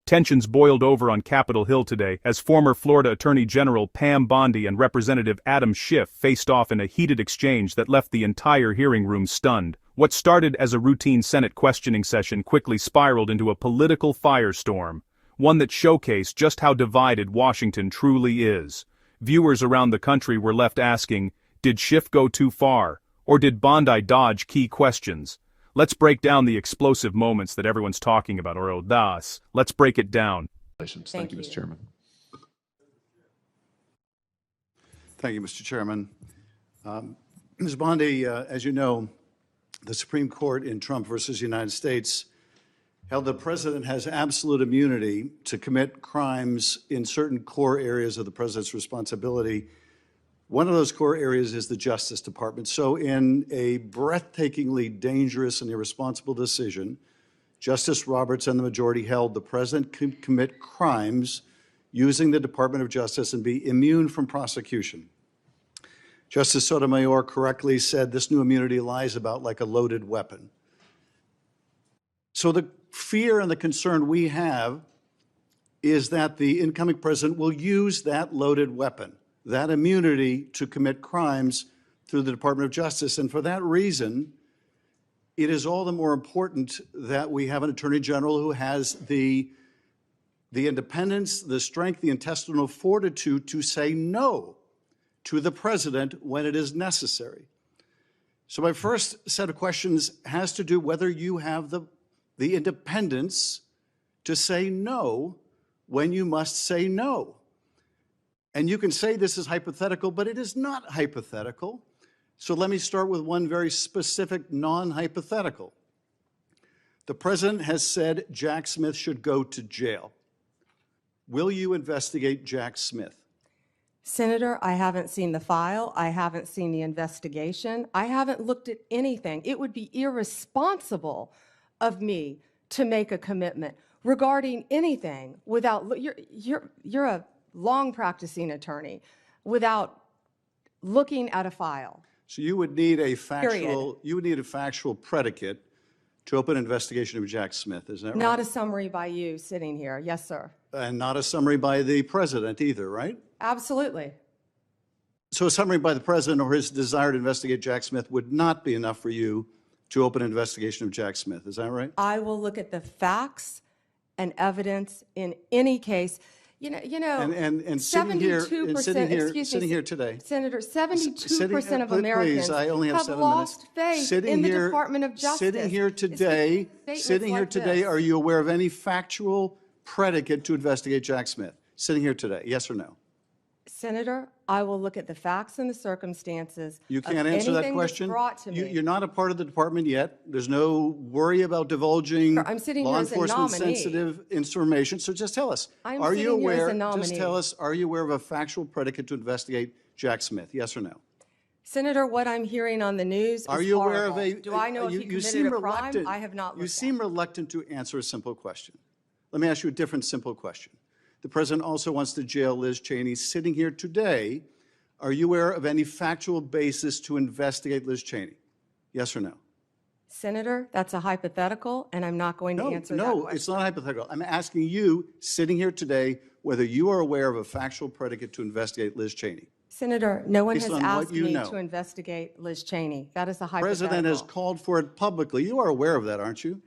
Tensions boiled over on Capitol Hill today as former Florida Attorney General Pam Bondi and Representative Adam Schiff faced off in a heated exchange that left the entire hearing room stunned. What started as a routine Senate questioning session quickly spiraled into a political firestorm, one that showcased just how divided Washington truly is. Viewers around the country were left asking, did Schiff go too far, or did Bondi dodge key questions? Let's break down the explosive moments that everyone's talking about, or das. Let's break it down. Thank you, Mr. Chairman. Thank you, Mr. Chairman. Ms. Bondi, as you know, the Supreme Court in Trump versus United States held the president has absolute immunity to commit crimes in certain core areas of the president's responsibility. One of those core areas is the Justice Department. So in a breathtakingly dangerous and irresponsible decision, Justice Roberts and the majority held the president could commit crimes using the Department of Justice and be immune from prosecution. Justice Sotomayor correctly said this new immunity lies about like a loaded weapon. So the fear and the concern we have is that the incoming president will use that loaded weapon, that immunity, to commit crimes through the Department of Justice. And for that reason, it is all the more important that we have an Attorney General who has the independence, the strength, the intestinal fortitude to say no to the president when it is necessary. So my first set of questions has to do whether you have the independence to say no when you must say no. And you can say this is hypothetical, but it is not hypothetical. So let me start with one very specific non-hypothetical. The president has said Jack Smith should go to jail. Will you investigate Jack Smith? Senator, I haven't seen the file. I haven't seen the investigation. I haven't looked at anything. It would be irresponsible of me to make a commitment regarding anything without, you're a long practicing attorney, without looking at a file. So you would need a factual predicate to open an investigation of Jack Smith, is that right? Not a summary by you sitting here. Yes, sir. And not a summary by the president either, right? Absolutely. So a summary by the president or his desire to investigate Jack Smith would not be enough for you to open an investigation of Jack Smith, is that right? I will look at the facts and evidence in any case. And sitting here today, Senator, 72% of Americans have lost faith in the Department of Justice. Sitting here today, are you aware of any factual predicate to investigate Jack Smith? Sitting here today, yes or no? Senator, I will look at the facts and the circumstances. You can't answer that question? You're not a part of the department yet. There's no worry about divulging law enforcement sensitive information. So just tell us, are you aware of a factual predicate to investigate Jack Smith? Yes or no? Senator, what I'm hearing on the news is horrible. Aware of a, do I know if you committed a crime? I have not looked You seem reluctant to answer a simple question. Let me ask you a different simple question. The president also wants to jail Liz Cheney. Sitting here today, are you aware of any factual basis to investigate Liz Cheney? Yes or no? Senator, that's a hypothetical, and I'm not going to answer that question. No, it's not hypothetical. I'm asking you, sitting here today, whether you are aware of a factual predicate to investigate Liz Cheney. Senator, no one has asked me to investigate Liz Cheney. That is a hypothetical. The president has called for it publicly. You are aware of that, aren't you?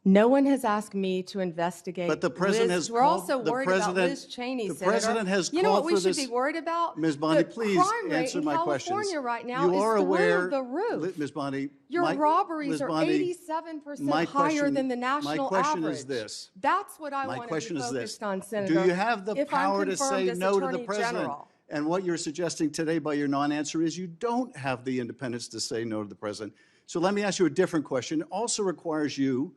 No one has asked me to investigate. But the president has We're also worried about Liz Cheney, Senator. The president has You know what we should be worried about? Ms. Bondi, please answer my questions. The crime rate in California right now is through the roof. Ms. Bondi, your robberies are 87% higher than the national average. My question is this. That's what I want to be focused on, Senator. Do you have the power to say no to the president? And what you're suggesting today by your non-answer is you don't have the independence to say no to the president. So let me ask you a different question. It also requires you,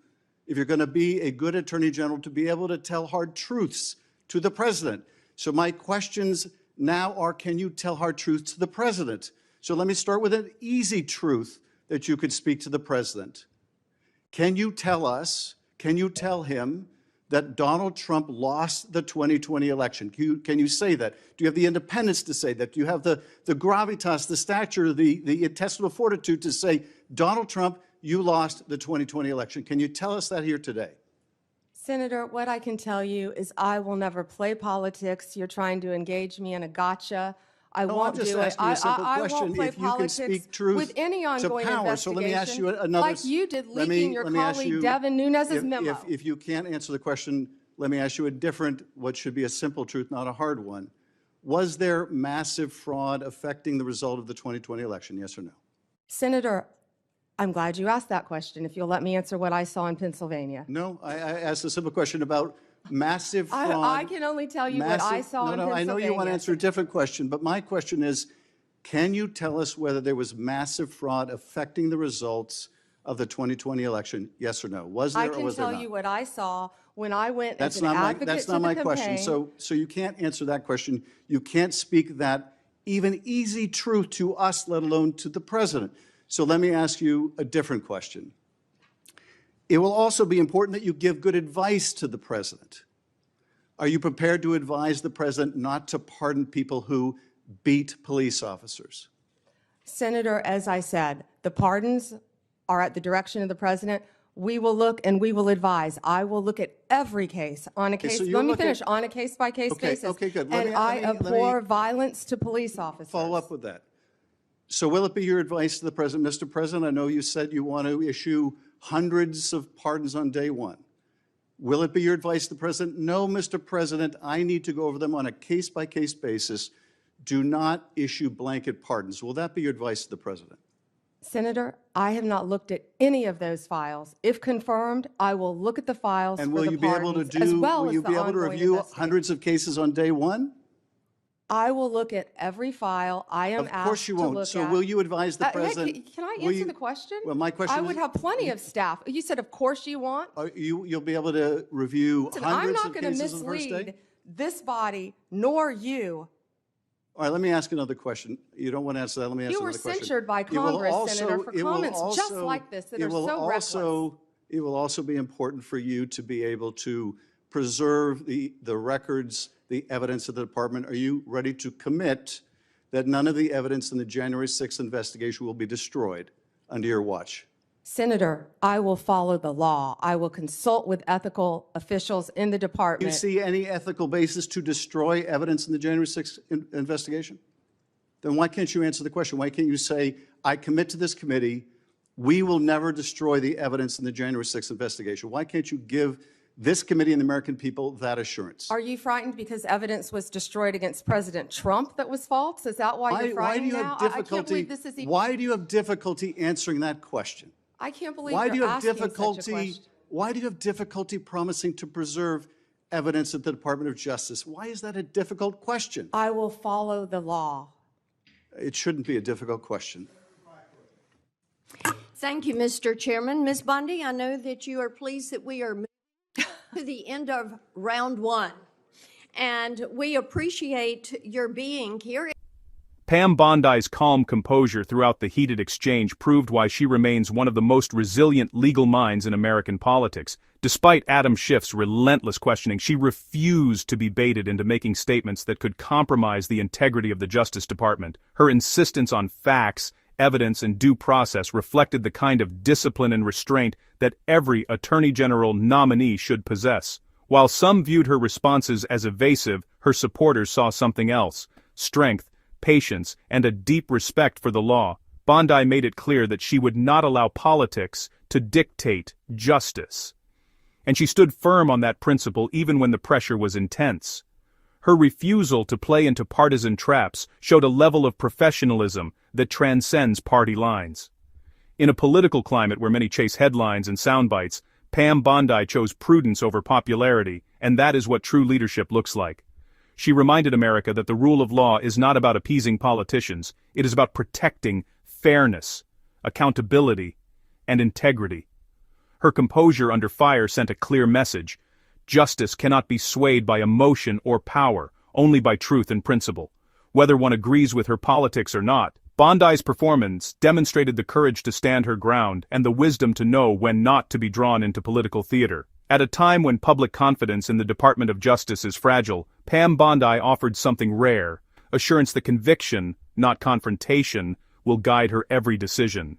if you're going to be a good attorney general, to be able to tell hard truths to the president. So my questions now are, can you tell hard truths to the president? So let me start with an easy truth that you could speak to the president. Can you tell us, can you tell him that Donald Trump lost the 2020 election? Can you say that? Do you have the independence to say that? Do you have the gravitas, the stature, the intestinal fortitude to say, Donald Trump, you lost the 2020 election? Can you tell us that here today? Senator, what I can tell you is I will never play politics. You're trying to engage me in a gotcha. I No, I'm won't just do it. asking you a simple I question. won't play If you can politics speak truth with any to ongoing power. So let me ask you investigation, another. like you did let me- leaking your let me ask colleague you- Devin Nunes's memo. If you can't answer the question, let me ask you a different, what should be a simple truth, not a hard one. Was there massive fraud affecting the result of the 2020 election, yes or no? Senator, I'm glad you asked that question. If you'll let me answer what I saw in Pennsylvania. No, I asked a simple question about massive fraud. I can only tell you what I saw in Pennsylvania. I know you want to answer a different question, but my question is, can you tell us whether there was massive fraud affecting the results of the 2020 election, yes or no? Was there I or can was there tell not? you what I saw when I went That's as an not my, advocate that's to not the my campaign. question. So you can't answer that question. You can't speak that even easy truth to us, let alone to the president. So let me ask you a different question. It will also be important that you give good advice to the president. Are you prepared to advise the president not to pardon people who beat police officers? Senator, as I said, the pardons are at the direction of the president. We will look and we will advise. I will look at every case on a case. so you'll Let me look at- finish on a case-by-case Okay, basis. okay, good. And I abhor violence to police officers. Follow up with that. So will it be your advice to the president, Mr. President, I know you said you want to issue hundreds of pardons on day one. Will it be your advice to the president? No, Mr. President, I need to go over them on a case-by-case basis. Do not issue blanket pardons. Will that be your advice to the president? Senator, I have not looked at any of those files. If confirmed, I will look at the files And for will the you be able to pardons, as well will as you the be able to ongoing review investigation. hundreds of cases on day one? I will look at every file I am Of course asked you to won't. look So at. will you advise the Hey, president? can I will answer you- the question? Well, my question I is- would have plenty of staff. You said, of course you want. You'll be able to review Listen, I'm hundreds not of going to cases on the first day? mislead this body nor you. All right, let me ask another question. You don't want to answer that. Let me ask You were another question. censured by It will Congress, also- Senator, for it will comments just also- like this that it are will so reckless. It will also be important for you to be able to preserve the records, the evidence of the department. Are you ready to commit that none of the evidence in the January 6th investigation will be destroyed under your watch? Senator, I will follow the law. I will consult with ethical officials in the Do you department. see any ethical basis to destroy evidence in the January 6th investigation? Then why can't you answer the question? Why can't you say, I commit to this committee, we will never destroy the evidence in the January 6th investigation? Why can't you give this committee and the American people that assurance? Are you frightened because evidence was destroyed against President Trump that was false? Is that why you're Why do frightened you now? have I can't difficulty? believe this is even. Why do you have difficulty answering that question? I can't believe Why do you you're have asking such a difficulty? question. Why do you have difficulty promising to preserve evidence at the Department of Justice? Why is that a difficult question? I will follow the law. It shouldn't be a difficult question. Thank you, Mr. Chairman. Ms. Bondi, I know that you are pleased that we are moving to the end of round one, and we appreciate your being here. Pam Bondi's calm composure throughout the heated exchange proved why she remains one of the most resilient legal minds in American politics. Despite Adam Schiff's relentless questioning, she refused to be baited into making statements that could compromise the integrity of the Justice Department. Her insistence on facts, evidence, and due process reflected the kind of discipline and restraint that every Attorney General nominee should possess. While some viewed her responses as evasive, her supporters saw something else: strength, patience, and a deep respect for the law. Bondi made it clear that she would not allow politics to dictate justice. And she stood firm on that principle even when the pressure was intense. Her refusal to play into partisan traps showed a level of professionalism that transcends party lines. In a political climate where many chase headlines and sound bites, Pam Bondi chose prudence over popularity, and that is what true leadership looks like. She reminded America that the rule of law is not about appeasing politicians, it is about protecting fairness, accountability, and integrity. Her composure under fire sent a clear message: justice cannot be swayed by emotion or power, only by truth and principle. Whether one agrees with her politics or not, Bondi's performance demonstrated the courage to stand her ground and the wisdom to know when not to be drawn into political theater. At a time when public confidence in the Department of Justice is fragile, Pam Bondi offered something rare: assurance that conviction, not confrontation, will guide her every decision.